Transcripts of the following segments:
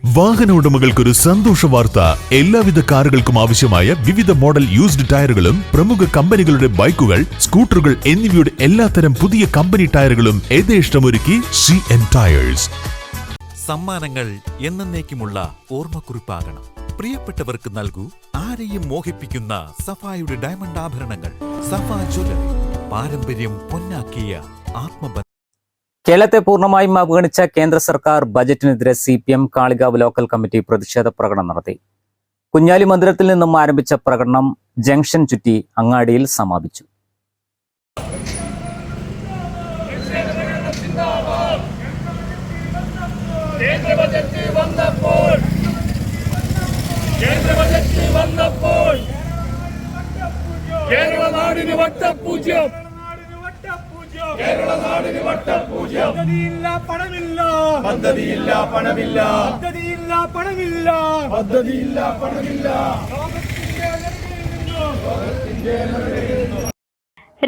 വാഹന ഉടമകൾക്കൊരു സന്തോഷ വാർത്ത. എല്ലാവിധ കാറുകൾക്കും ആവശ്യമായ വിവിധ മോഡൽ യൂസ്ഡ് ടയറുകളും പ്രമുഖ കമ്പനികളുടെ ബൈക്കുകൾ, സ്കൂട്ടറുകൾ എന്നിവയുടെ എല്ലാത്തരം പുതിയ കമ്പനി ടയറുകളും യഥേഷ്ടമൊരുക്കി CN ടയേഴ്സ്. സമ്മാനങ്ങൾ എന്നേക്കുമുള്ള ഓർമ്മക്കുറിപ്പാകണം. പ്രിയപ്പെട്ടവർക്ക് നൽകൂ ആരെയും മോഹിപ്പിക്കുന്ന സഫായുടെ ഡയമണ്ട് ആഭരണങ്ങൾ. സഫ ജ്വല്ലറി, പാരമ്പര്യം പൊന്നാക്കിയ ആത്മബന്ധം. കേരളത്തെ പൂർണ്ണമായും അവഗണിച്ച കേന്ദ്ര സർക്കാർ ബജറ്റിനെതിരെ CPM കാളികാവ് ലോക്കൽ കമ്മിറ്റി പ്രതിഷേധ പ്രകടനം നടത്തി. കുഞ്ഞാലി മന്ദിരത്തിൽ നിന്നും ആരംഭിച്ച പ്രകടനം ജംഗ്ഷൻ ചുറ്റി അങ്ങാടിയിൽ സമാപിച്ചു.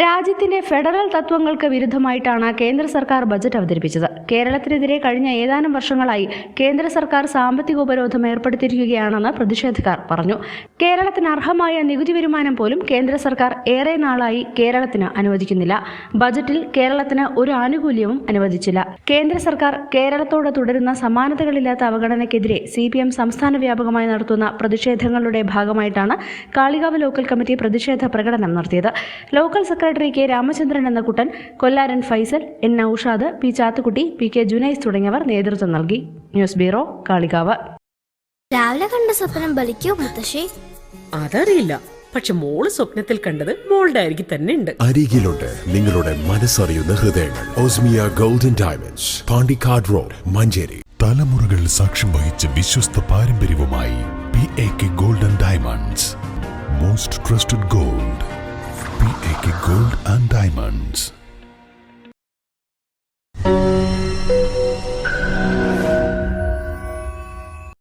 രാജ്യത്തിന്റെ ഫെഡറൽ തത്വങ്ങൾക്ക് വിരുദ്ധമായിട്ടാണ് കേന്ദ്ര സർക്കാർ ബജറ്റ് അവതരിപ്പിച്ചത്. കേരളത്തിനെതിരെ കഴിഞ്ഞ ഏതാനും വർഷങ്ങളായി കേന്ദ്ര സർക്കാർ സാമ്പത്തിക ഉപരോധം ഏർപ്പെടുത്തിയിരിക്കുകയാണെന്ന് പ്രതിഷേധക്കാർ പറഞ്ഞു. കേരളത്തിന് അർഹമായ നികുതി വരുമാനം പോലും കേന്ദ്ര സർക്കാർ ഏറെ നാളായി കേരളത്തിന് അനുവദിക്കുന്നില്ല. ബജറ്റിൽ കേരളത്തിന് ഒരു ആനുകൂല്യവും അനുവദിച്ചില്ല. കേന്ദ്ര സർക്കാർ കേരളത്തോട് തുടരുന്ന സമാനതകളില്ലാത്ത അവഗണനയ്ക്കെതിരെ CPM സംസ്ഥാന വ്യാപകമായി നടത്തുന്ന പ്രതിഷേധങ്ങളുടെ ഭാഗമായിട്ടാണ് കാളികാവ് ലോക്കൽ കമ്മിറ്റി പ്രതിഷേധ പ്രകടനം നടത്തിയത്. Local secretary K. രാമചന്ദ്രൻ എന്ന കുട്ടൻ, Kollaran Faisal, N. Aushad, P. Chathukutty, PK Junaiz തുടങ്ങിയവർ നേതൃത്വം നൽകി. News bureau, Kalikavu. രാവിലെ കണ്ട സ്വപ്നം ബലിക്കോ മുത്തശ്ശി? അതറിയില്ല, പക്ഷെ മോള് സ്വപ്നത്തിൽ കണ്ടത് മോളുടെ അരികിൽ തന്നെ ഉണ്ട്. അരികിലുണ്ട് നിങ്ങളുടെ മനസ്സറിയുന്ന ഹൃദയങ്ങൾ. Osmiya golden diamonds, Pandikkad road, Manjeri. തലമുറകൾ സാക്ഷ്യം വഹിച്ച വിശ്വസ്ത പാരമ്പര്യവുമായി PAK golden diamonds. Most trusted gold. PAK Gold and Diamonds.